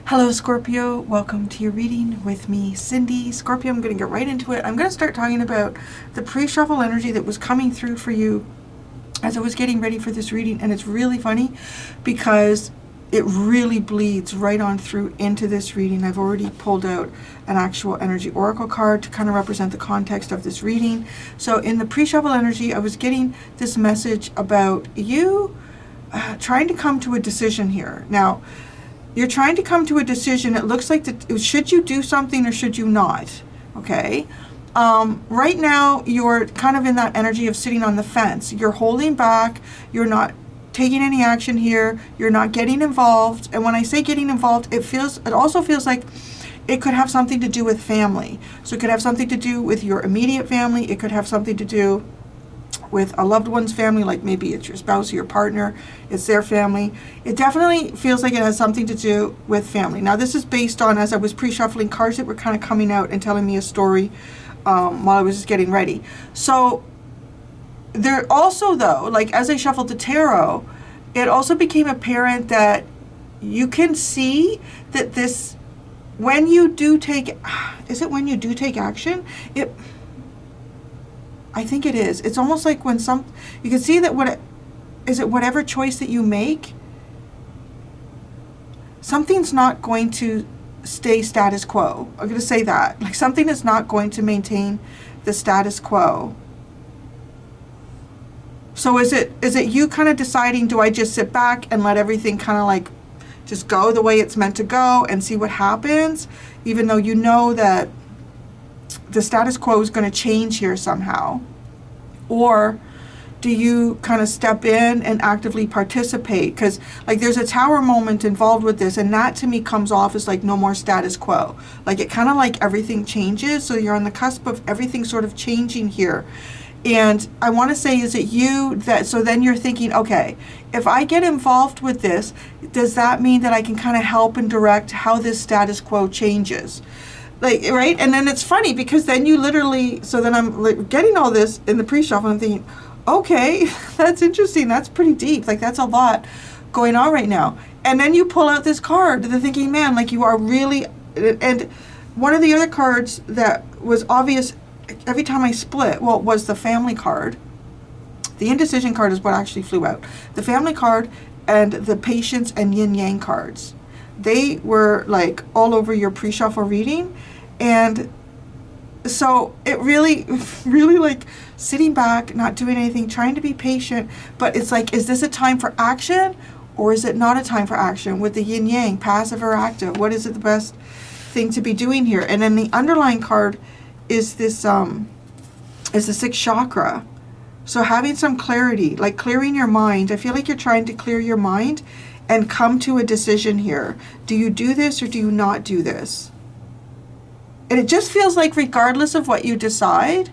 Hello Scorpio, welcome to your reading with me, Cindy. Scorpio, I'm going to get right into it. I'm going to start talking about the pre-shuffle energy that was coming through for you as I was getting ready for this reading. And it's really funny because it really bleeds right on through into this reading. I've already pulled out an actual energy oracle card to kind of represent the context of this reading. So in the pre-shuffle energy, I was getting this message about you trying to come to a decision here. Now, you're trying to come to a decision. It looks like should you do something or should you not? Okay. Right now, you're kind of in that energy of sitting on the fence. You're holding back. You're not taking any action here. You're not getting involved. And when I say getting involved, it also feels like it could have something to do with family. So it could have something to do with your immediate family. It could have something to do with a loved one's family, like maybe it's your spouse or your partner, it's their family. It definitely feels like it has something to do with family. Now, this is based on, as I was pre-shuffling cards that were kind of coming out and telling me a story while I was just getting ready. So there also, though, like as I shuffled the tarot, it also became apparent that you can see that this, when you do take, is it when you do take action? I think it is. It's almost like when you can see that whatever choice that you make, something's not going to stay status quo. I'm going to say that. Like something is not going to maintain the status quo. So is it you kind of deciding, do I just sit back and let everything kind of like just go the way it's meant to go and see what happens, even though you know that the status quo is going to change here somehow? Or do you kind of step in and actively participate? Because like there's a tower moment involved with this, and that to me comes off as like no more status quo. Like it kind of like everything changes, so you're on the cusp of everything sort of changing here. And I want to say, is it you that, so then you're thinking, okay, if I get involved with this, does that mean that I can kind of help and direct how this status quo changes? Like, right? And then it's funny because then you literally, so then I'm like getting all this in the pre-shuffle and I'm thinking, okay, that's interesting. That's pretty deep. Like that's a lot going on right now. And then you pull out this card, the thinking, man, like you are really, and one of the other cards that was obvious every time I split, well, was the family card. The indecision card is what actually flew out. The family card and the patience and yin yang cards. They were like all over your pre-shuffle reading. And so it really like sitting back, not doing anything, trying to be patient. But it's like, is this a time for action or is it not a time for action? With the yin yang, passive or active, what is it the best thing to be doing here? And then the underlying card is this, is the sixth chakra. So having some clarity, like clearing your mind. I feel like you're trying to clear your mind and come to a decision here. Do you do this or do you not do this? And it just feels like regardless of what you decide,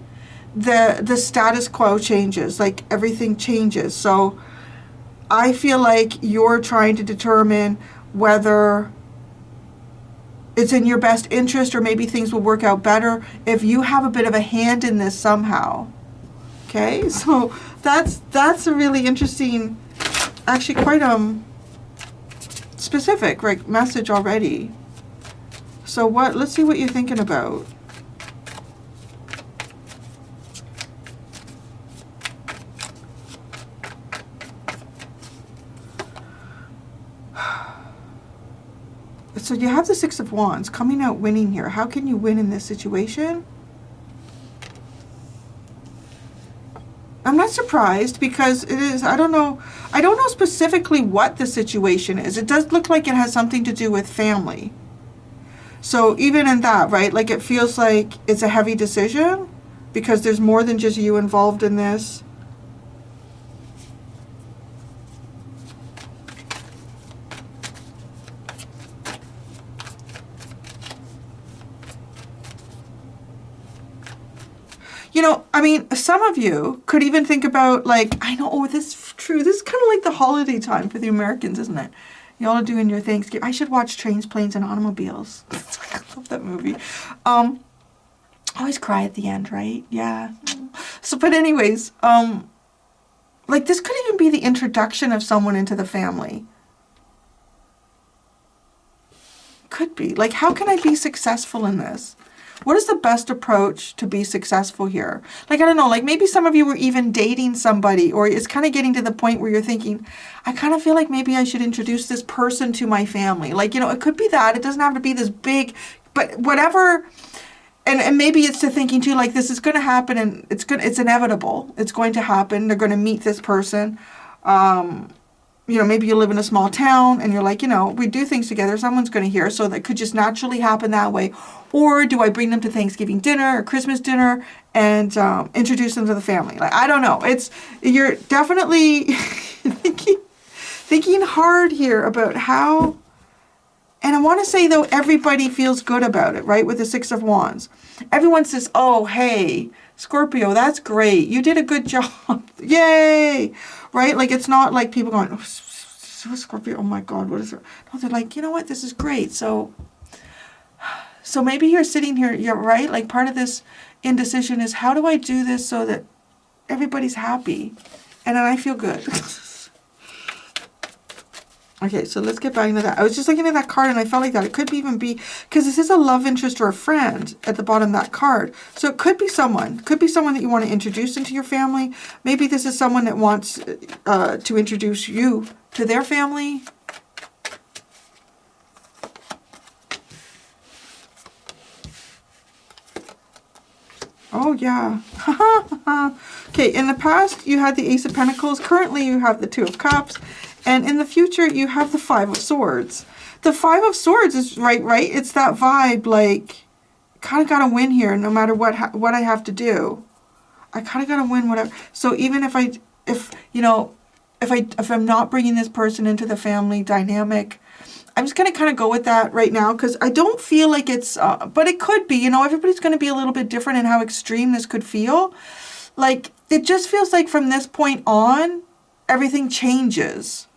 the status quo changes, like everything changes. So I feel like you're trying to determine whether it's in your best interest or maybe things will work out better if you have a bit of a hand in this somehow. Okay, so that's a really interesting, actually quite specific right message already. So let's see what you're thinking about. So you have the Six of Wands coming out winning here. How can you win in this situation? I'm not surprised because it is, I don't know specifically what the situation is. It does look like it has something to do with family. So even in that, right, like it feels like it's a heavy decision because there's more than just you involved in this. You know, I mean, some of you could even think about like, I know, oh, this is true. This is kind of like the holiday time for the Americans, isn't it? Y'all are doing your Thanksgiving. I should watch Trains, Planes, and Automobiles. I love that movie. I always cry at the end, right? Yeah. So, but anyways, like this could even be the introduction of someone into the family. could be. Like, how can I be successful in this? What is the best approach to be successful here? Like, I don't know, like maybe some of you were even dating somebody, or it's kind of getting to the point where you're thinking, I kind of feel like maybe I should introduce this person to my family. Like, you know, it could be that. It doesn't have to be this big, but whatever. And maybe it's to thinking too, like this is going to happen and it's inevitable. It's going to happen. They're going to meet this person. You know, maybe you live in a small town and you're like, you know, we do things together. Someone's going to hear. So that could just naturally happen that way. Or do I bring them to Thanksgiving dinner or Christmas dinner and introduce them to the family? Like, I don't know. You're definitely thinking hard here about how, and I want to say though, everybody feels good about it, right? With the Six of Wands. Everyone says, oh, hey, Scorpio, that's great. You did a good job. Yay. Right? Like, it's not like people going, oh, Scorpio, oh my God, what is it? No, they're like, you know what? This is great. So maybe you're sitting here, you're right. Like, part of this indecision is, how do I do this so that everybody's happy? And then I feel good. Okay, so let's get back into that. I was just looking at that card and I felt like that. It could even be, because this is a love interest or a friend at the bottom of that card. So it could be someone. Could be someone that you want to introduce into your family. Maybe this is someone that wants to introduce you to their family. Oh, yeah. Okay, in the past, you had the Ace of Pentacles. Currently, you have the Two of Cups. And in the future, you have the Five of Swords. The Five of Swords is right? It's that vibe, like, kind of got to win here no matter what I have to do. I kind of got to win whatever. So even if I'm not bringing this person into the family dynamic, I'm just going to kind of go with that right now because I don't feel like it's, but it could be, you know, everybody's going to be a little bit different in how extreme this could feel. Like, it just feels like from this point on, everything changes.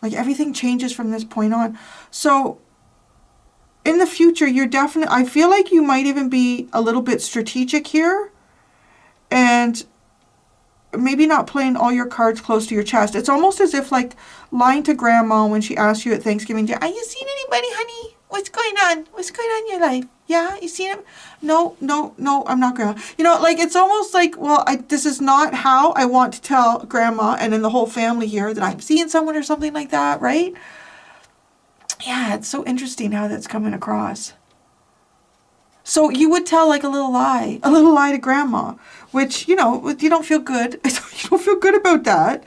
Like, everything changes from this point on. So, in the future, you're definitely, I feel like you might even be a little bit strategic here. And maybe not playing all your cards close to your chest. It's almost as if, like, lying to grandma when she asks you at Thanksgiving Day, are you seeing anybody, honey? What's going on? What's going on in your life? Yeah, you seen him? No, I'm not grandma. You know, like, it's almost like, well, this is not how I want to tell grandma and then the whole family here that I'm seeing someone or something like that, right? Yeah, it's so interesting how that's coming across. So you would tell like a little lie to grandma, which, you know, you don't feel good. You don't feel good about that.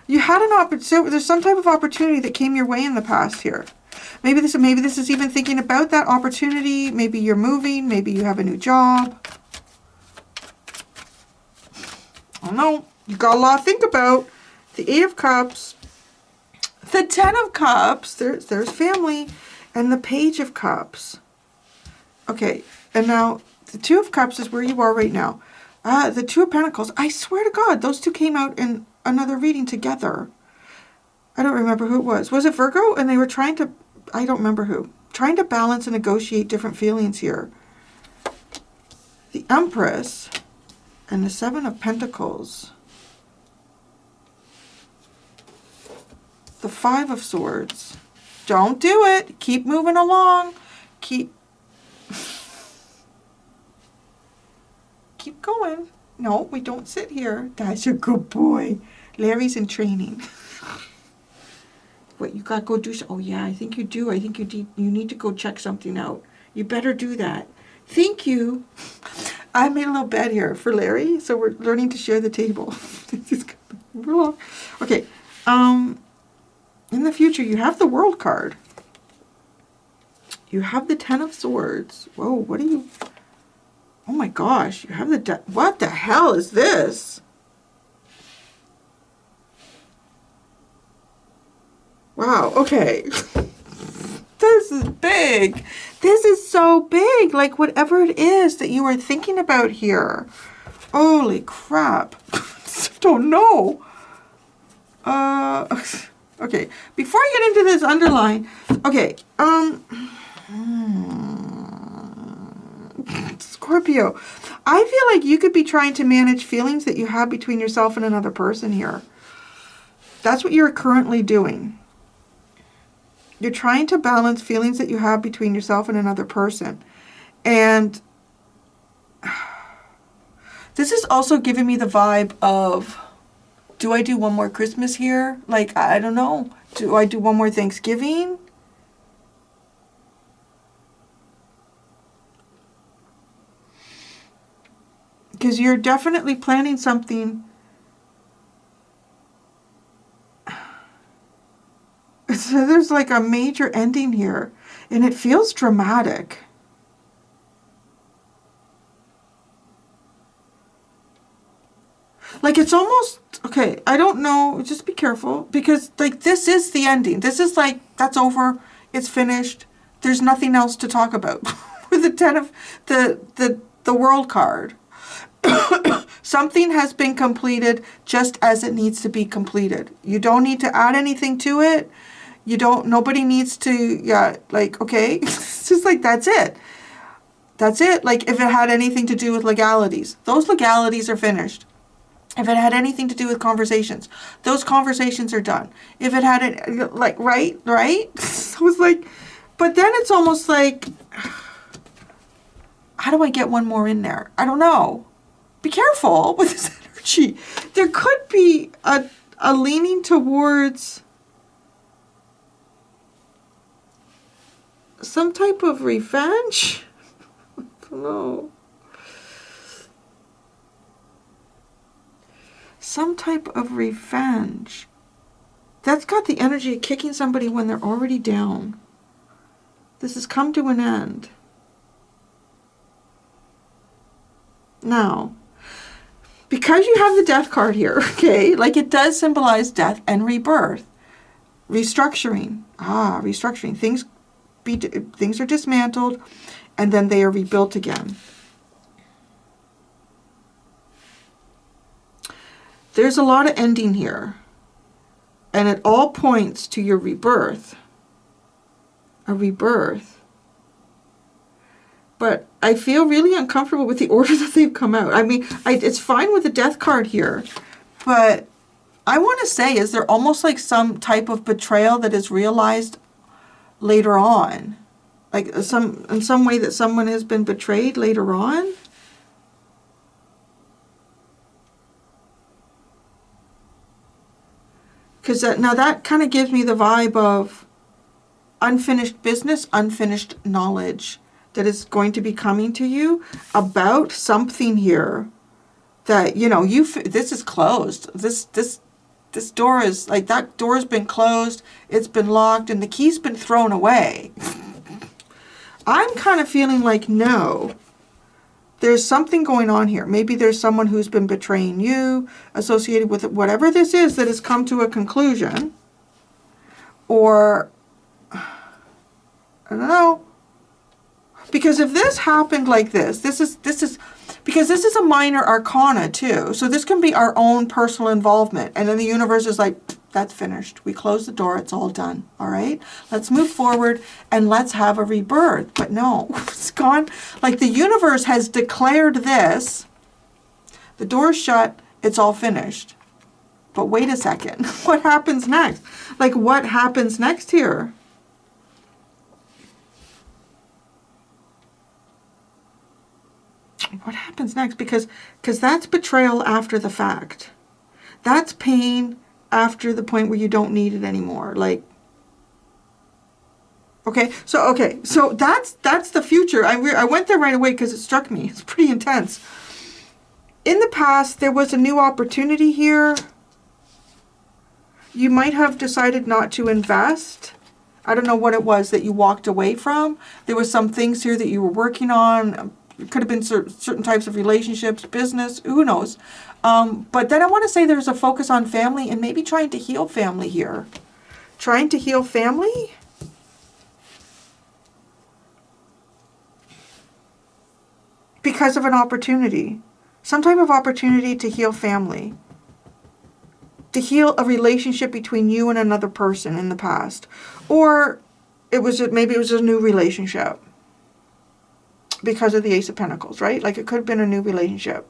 You had an opportunity. There's some type of opportunity that came your way in the past here. Maybe this is even thinking about that opportunity. Maybe you're moving. Maybe you have a new job. I don't know. You got a lot to think about. The Eight of Cups. The Ten of Cups. There's family. And the Page of Cups. Okay. And now the Two of Cups is where you are right now. The Two of Pentacles. I swear to God, those two came out in another reading together. I don't remember who it was. Was it Virgo? And they were trying to, I don't remember who. Trying to balance and negotiate different feelings here. The Empress and the Seven of Pentacles. The Five of Swords. Don't do it. Keep moving along. Keep going. No, we don't sit here. That's a good boy. Larry's in training. What, you got to go do? Oh, yeah, I think you do. I think you need to go check something out. You better do that. Thank you. I made a little bed here for Larry, so we're learning to share the table. Okay. In the future, you have the World card. You have the Ten of Swords. Whoa, what are you? Oh my gosh, you have the... What the hell is this? Wow, okay. This is big. This is so big. Like, whatever it is that you are thinking about here. Holy crap. I don't know. Okay, before I get into this underline, okay, Scorpio, I feel like you could be trying to manage feelings that you have between yourself and another person here. That's what you're currently doing. You're trying to balance feelings that you have between yourself and another person. And this is also giving me the vibe of, do I do one more Christmas here? Like, I don't know. Do I do one more Thanksgiving? Because you're definitely planning something. So there's like a major ending here. And it feels dramatic. Like it's almost, okay, I don't know, just be careful. Because like this is the ending. This is like, that's over. It's finished. There's nothing else to talk about. With the 10 of the world card. Something has been completed just as it needs to be completed. You don't need to add anything to it. Nobody needs to, yeah, like, okay. It's just like, that's it. That's it. Like, if it had anything to do with legalities, those legalities are finished. If it had anything to do with conversations, those conversations are done. If it had, like, right? So it's like, but then it's almost like, how do I get one more in there? I don't know. Be careful with this energy. There could be a leaning towards some type of revenge. I don't know. Some type of revenge. That's got the energy of kicking somebody when they're already down. This has come to an end. Now, because you have the death card here, okay, like it does symbolize death and rebirth. Restructuring. Restructuring. Things are dismantled and then they are rebuilt again. There's a lot of ending here. And it all points to your rebirth. A rebirth. But I feel really uncomfortable with the order that they've come out. I mean, it's fine with the death card here. But I want to say, is there almost like some type of betrayal that is realized later on? Like in some way that someone has been betrayed later on? Because now that kind of gives me the vibe of unfinished business, unfinished knowledge that is going to be coming to you about something here that, you know, this is closed. This door is, like, that door's been closed, it's been locked, and the key's been thrown away. I'm kind of feeling like, no, there's something going on here. Maybe there's someone who's been betraying you, associated with it, whatever this is that has come to a conclusion. Or, I don't know. Because if this happened like this is because this is a minor arcana too. So this can be our own personal involvement. And then the universe is like, that's finished. We close the door. It's all done. All right. Let's move forward and let's have a rebirth. But no, it's gone. Like the universe has declared this. The door's shut. It's all finished. But wait a second. What happens next? Like what happens next here? What happens next? Because that's betrayal after the fact. That's pain after the point where you don't need it anymore. Like, okay, so that's the future. I went there right away because it struck me. It's pretty intense. In the past, there was a new opportunity here. You might have decided not to invest. I don't know what it was that you walked away from. There was some things here that you were working on. It could have been certain types of relationships, business, who knows. But then I want to say there's a focus on family and maybe trying to heal family here. Trying to heal family? Because of an opportunity. Some type of opportunity to heal family. To heal a relationship between you and another person in the past. Or maybe it was a new relationship. Because of the Ace of Pentacles, right? Like it could have been a new relationship.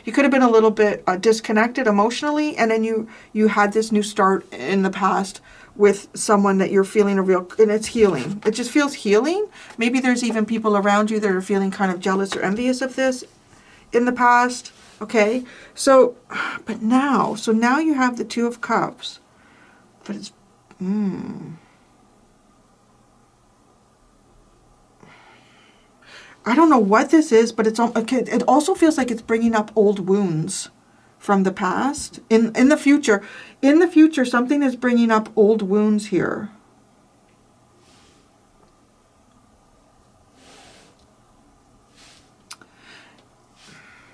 You could have been a little bit disconnected emotionally, and then you had this new start in the past with someone that you're feeling and it's healing. It just feels healing. Maybe there's even people around you that are feeling kind of jealous or envious of this in the past. Okay, so now you have the Two of Cups, but it's, I don't know what this is, but it also feels like it's bringing up old wounds from the past. In the future, something is bringing up old wounds here.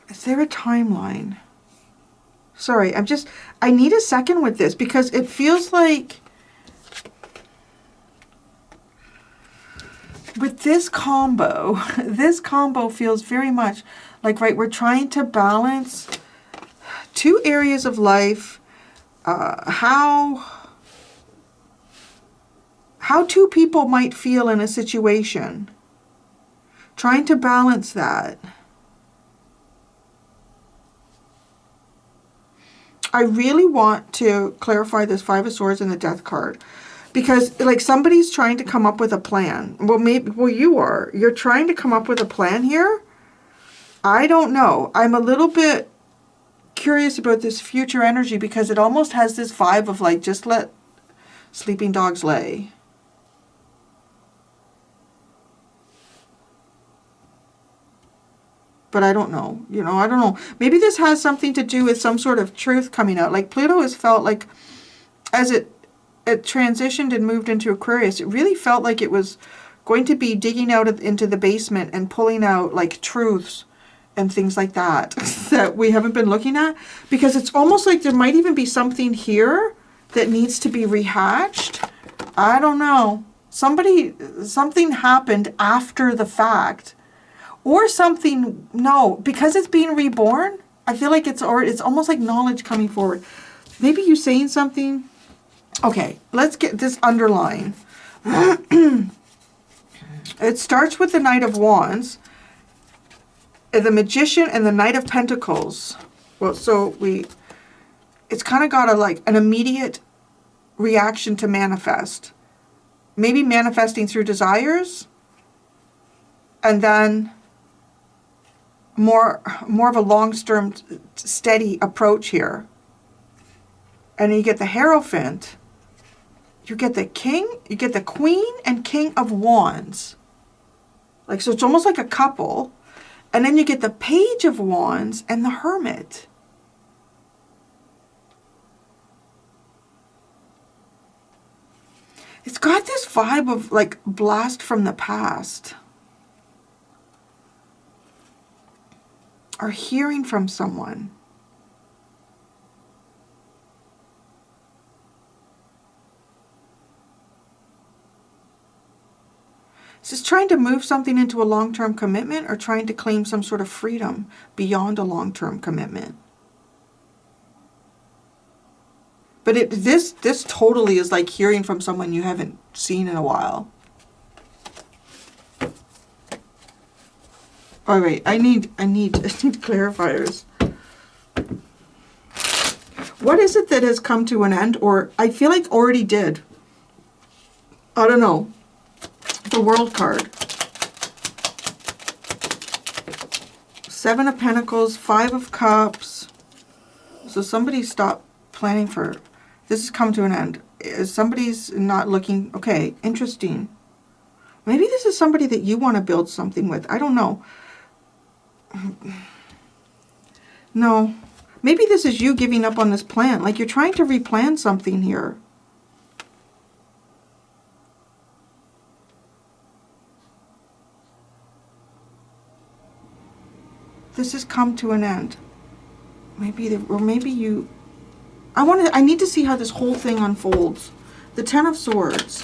Is there a timeline? Sorry, I need a second with this because it feels like with this combo feels very much like, right, we're trying to balance two areas of life, how two people might feel in a situation. Trying to balance that. I really want to clarify this Five of Swords and the Death card. Because, like, somebody's trying to come up with a plan. Well, you're trying to come up with a plan here. I don't know. I'm a little bit curious about this future energy because it almost has this vibe of, like, just let sleeping dogs lay. But I don't know. I don't know. Maybe this has something to do with some sort of truth coming out. Like, Pluto has felt like, as it transitioned and moved into Aquarius, it really felt like it was going to be digging out into the basement and pulling out like truths and things like that that we haven't been looking at, because it's almost like there might even be something here that needs to be rehatched. I don't know. Something happened after the fact, or something. No, because it's being reborn, I feel like it's almost like knowledge coming forward. Maybe you saying something. Okay, let's get this underline. It starts with the Knight of Wands, the Magician, and the Knight of Pentacles. Well, so it's kind of got an immediate reaction to manifest. Maybe manifesting through desires, and then more of a long-term, steady approach here. And then you get the Hierophant. You get the King, you get the Queen and King of Wands. So it's almost like a couple. And then you get the Page of Wands and the Hermit. It's got this vibe of blast from the past. Or hearing from someone. Is this trying to move something into a long-term commitment or trying to claim some sort of freedom beyond a long-term commitment? But this totally is like hearing from someone you haven't seen in a while. All right, I need clarifiers. What is it that has come to an end, or I feel like already did? I don't know. The World card. Seven of Pentacles, Five of Cups. So somebody stopped planning for... This has come to an end. Somebody's not looking... Okay, interesting. Maybe this is somebody that you want to build something with. I don't know. No. Maybe this is you giving up on this plan. Like you're trying to replan something here. This has come to an end. Maybe you... I need to see how this whole thing unfolds. The Ten of Swords.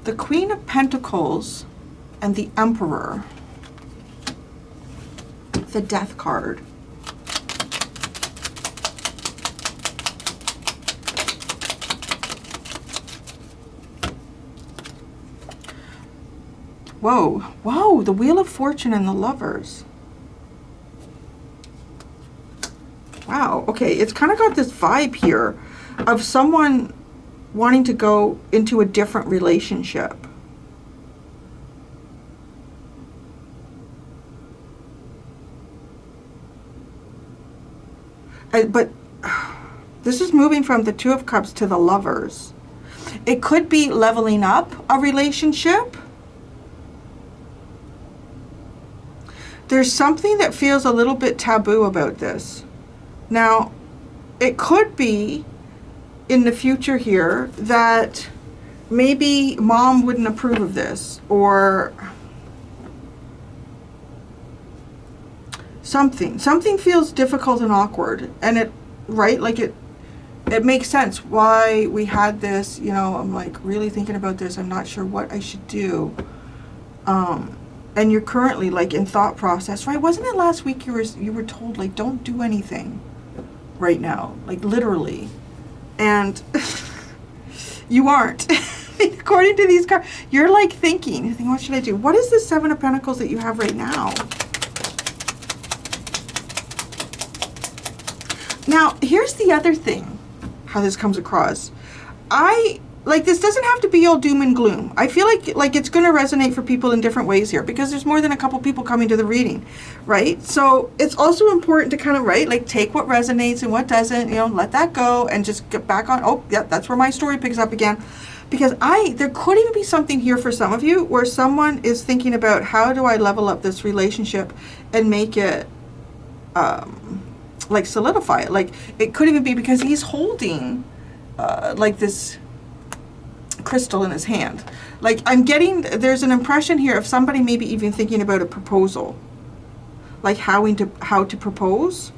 The Queen of Pentacles and the Emperor. The Death card. Whoa. Whoa, the Wheel of Fortune and the Lovers. Wow, okay, it's kind of got this vibe here of someone wanting to go into a different relationship. But this is moving from the Two of Cups to the Lovers. It could be leveling up a relationship. There's something that feels a little bit taboo about this. Now, it could be in the future here that maybe mom wouldn't approve of this, or something feels difficult and awkward, and it, right, like it makes sense why we had this, you know. I'm like really thinking about this, I'm not sure what I should do. And you're currently like in thought process, right? Wasn't it last week you were told like don't do anything right now, like literally, and you aren't. According to these cards, you're like thinking, what should I do? What is the Seven of Pentacles that you have right now? Now, here's the other thing, how this comes across. This doesn't have to be all doom and gloom. I feel like it's going to resonate for people in different ways here, because there's more than a couple people coming to the reading, right? So it's also important to kind of, right, like take what resonates and what doesn't, you know, let that go and just get back on. Oh, yeah, that's where my story picks up again. Because there could even be something here for some of you where someone is thinking about, how do I level up this relationship and make it, like solidify it. Like it could even be because he's holding like this crystal in his hand. Like I'm getting, there's an impression here of somebody maybe even thinking about a proposal, like how to propose,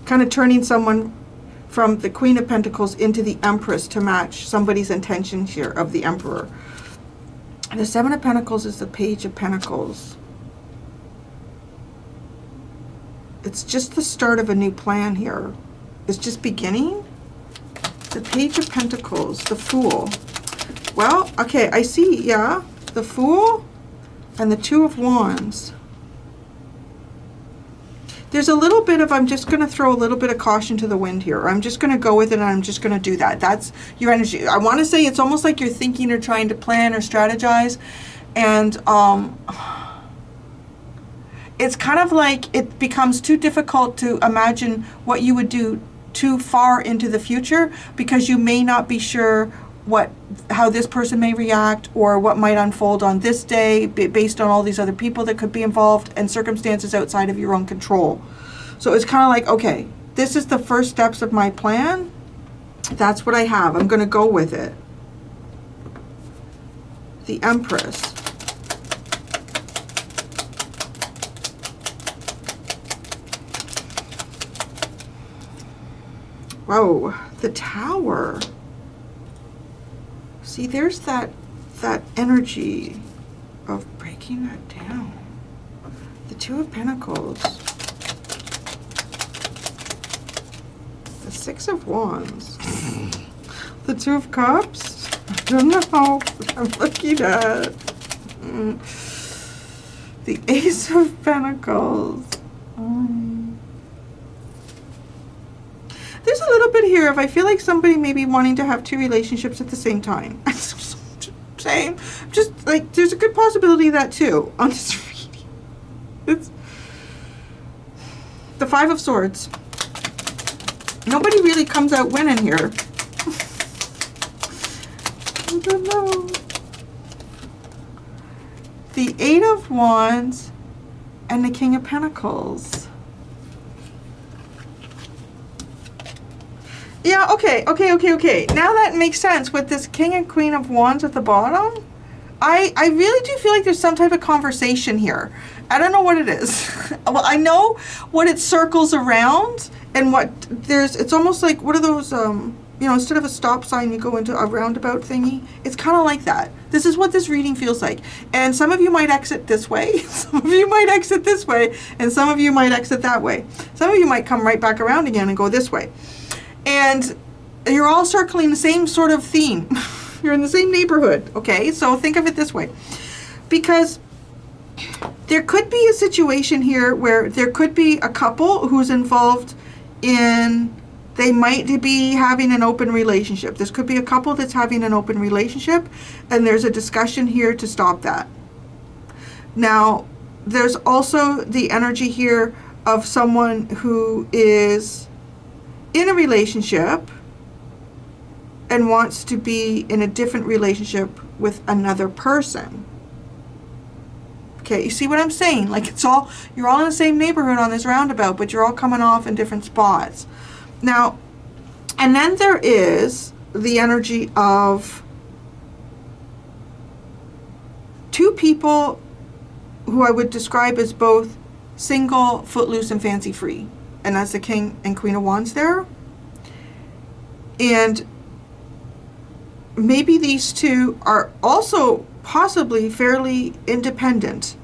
kind of turning someone from the Queen of Pentacles into the Empress to match somebody's intentions here of the Emperor. The Seven of Pentacles is the Page of Pentacles. It's just the start of a new plan here. It's just beginning. The Page of Pentacles, the Fool. Well, okay, I see, yeah. The Fool and the Two of Wands. There's a little bit of, I'm just going to throw a little bit of caution to the wind here. I'm just going to go with it and I'm just going to do that. That's your energy. I want to say it's almost like you're thinking or trying to plan or strategize. And it's kind of like it becomes too difficult to imagine what you would do too far into the future, because you may not be sure how this person may react or what might unfold on this day based on all these other people that could be involved and circumstances outside of your own control. So it's kind of like, okay, this is the first steps of my plan. That's what I have. I'm going to go with it. The Empress. Whoa, the Tower. See, there's that energy of breaking that down. The Two of Pentacles. The Six of Wands. The Two of Cups. I don't know. I'm looking at. The Ace of Pentacles. There's a little bit here of, I feel like somebody may be wanting to have two relationships at the same time. Same. Just like, there's a good possibility of that too on this reading. It's the Five of Swords. Nobody really comes out winning here. I don't know. The Eight of Wands and the King of Pentacles. Yeah, okay. Now that makes sense with this King and Queen of Wands at the bottom. I really do feel like there's some type of conversation here. I don't know what it is. Well, I know what it circles around and what it's almost like, what are those, instead of a stop sign, you go into a roundabout thingy. It's kind of like that. This is what this reading feels like. And some of you might exit this way. Some of you might exit this way. And some of you might exit that way. Some of you might come right back around again and go this way. And you're all circling the same sort of theme. You're in the same neighborhood, okay? So think of it this way. Because there could be a situation here where there could be a couple who's involved in, they might be having an open relationship. This could be a couple that's having an open relationship, and there's a discussion here to stop that. Now, there's also the energy here of someone who is in a relationship and wants to be in a different relationship with another person. Okay, you see what I'm saying? Like, it's all, you're all in the same neighborhood on this roundabout, but you're all coming off in different spots. Now, and then there is the energy of two people who I would describe as both single, footloose, and fancy-free. And that's the King and Queen of Wands there. And maybe these two are also possibly fairly independent,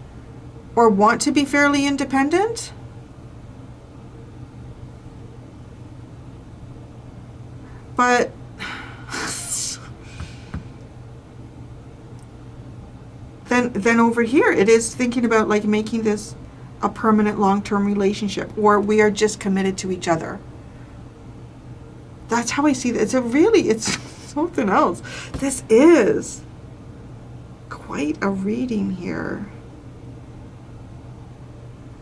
or want to be fairly independent. But then over here it is thinking about like making this a permanent long-term relationship, or we are just committed to each other. That's how I see it. It's something else. This is quite a reading here.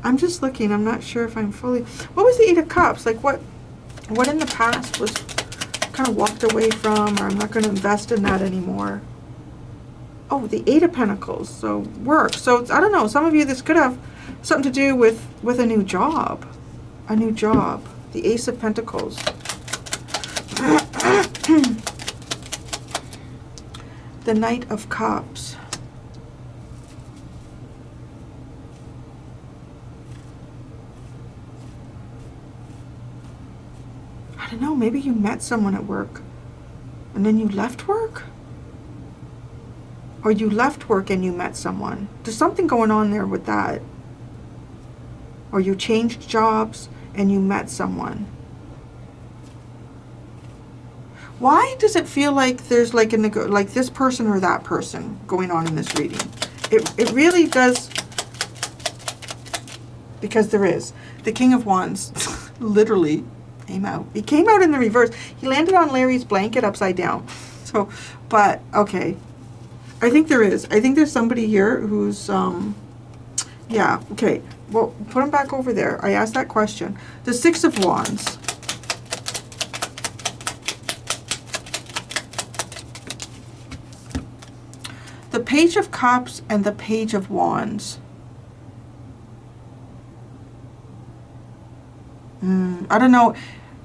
I'm just looking. I'm not sure if I'm fully... What was the Eight of Cups? Like what in the past was kind of walked away from, or I'm not going to invest in that anymore. Oh, the Eight of Pentacles. So work. So I don't know. Some of you, this could have something to do with a new job. A new job. The Ace of Pentacles. The Knight of Cups. I don't know, maybe you met someone at work and then you left work? Or you left work and you met someone. There's something going on there with that. Or you changed jobs and you met someone. Why does it feel like there's like like this person or that person going on in this reading? It really does, because there is. The King of Wands literally came out. He came out in the reverse. He landed on Larry's blanket upside down. So, but okay. I think there is. I think there's somebody here who's yeah, okay. Well, put him back over there. I asked that question. The Six of Wands. The Page of Cups and the Page of Wands. I don't know.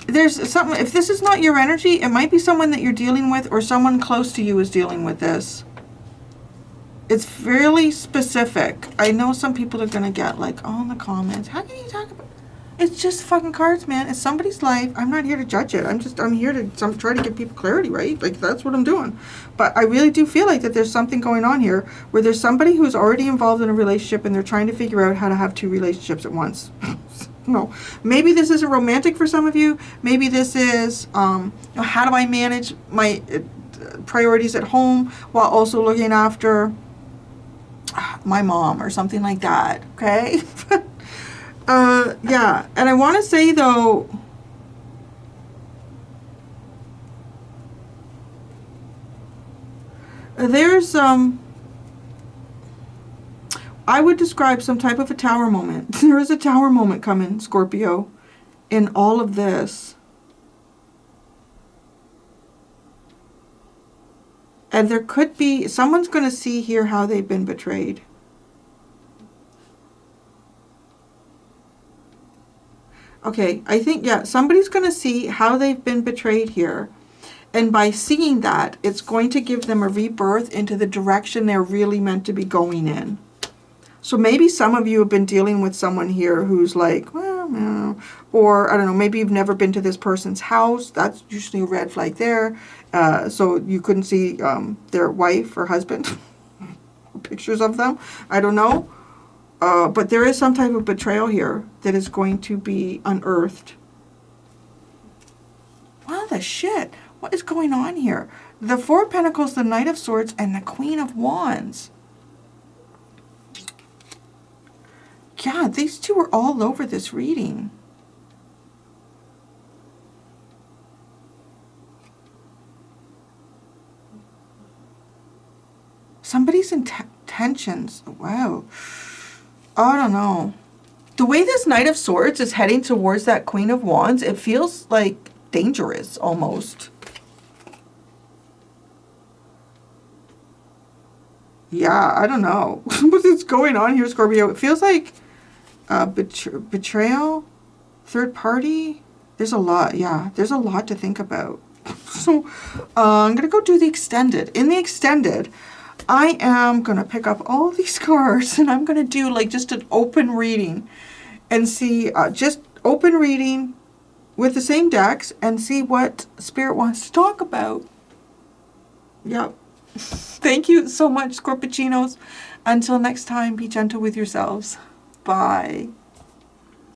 There's something, if this is not your energy, it might be someone that you're dealing with, or someone close to you is dealing with this. It's fairly specific. I know some people are going to get like, oh, in the comments, how can you talk about... It's just fucking cards, man. It's somebody's life. I'm not here to judge it. I'm here to try to give people clarity, right? Like, that's what I'm doing. But I really do feel like that there's something going on here where there's somebody who's already involved in a relationship and they're trying to figure out how to have two relationships at once. No. Maybe this isn't romantic for some of you. Maybe this is, how do I manage my priorities at home while also looking after my mom or something like that, okay? Yeah, and I want to say though, there's I would describe some type of a tower moment. There is a tower moment coming, Scorpio, in all of this. And there could be, someone's going to see here how they've been betrayed. Okay, I think, yeah, somebody's going to see how they've been betrayed here. And by seeing that, it's going to give them a rebirth into the direction they're really meant to be going in. So maybe some of you have been dealing with someone here who's like, well, no. Or, I don't know, maybe you've never been to this person's house. That's usually a red flag there. So you couldn't see their wife or husband. Pictures of them. I don't know. But there is some type of betrayal here that is going to be unearthed. Wow, the shit. What is going on here? The Four of Pentacles, the Knight of Swords, and the Queen of Wands. Yeah, these two are all over this reading. Somebody's intentions. Wow. I don't know. The way this Knight of Swords is heading towards that Queen of Wands, it feels like dangerous almost. Yeah, I don't know. What's going on here, Scorpio? It feels like betrayal, third party. There's a lot. Yeah, there's a lot to think about. So I'm going to go do the extended. In the extended, I am going to pick up all these cards and I'm going to do like just an open reading and see, just open reading with the same decks and see what Spirit wants to talk about. Yep. Thank you so much, Scorpichinos. Until next time, be gentle with yourselves. Bye.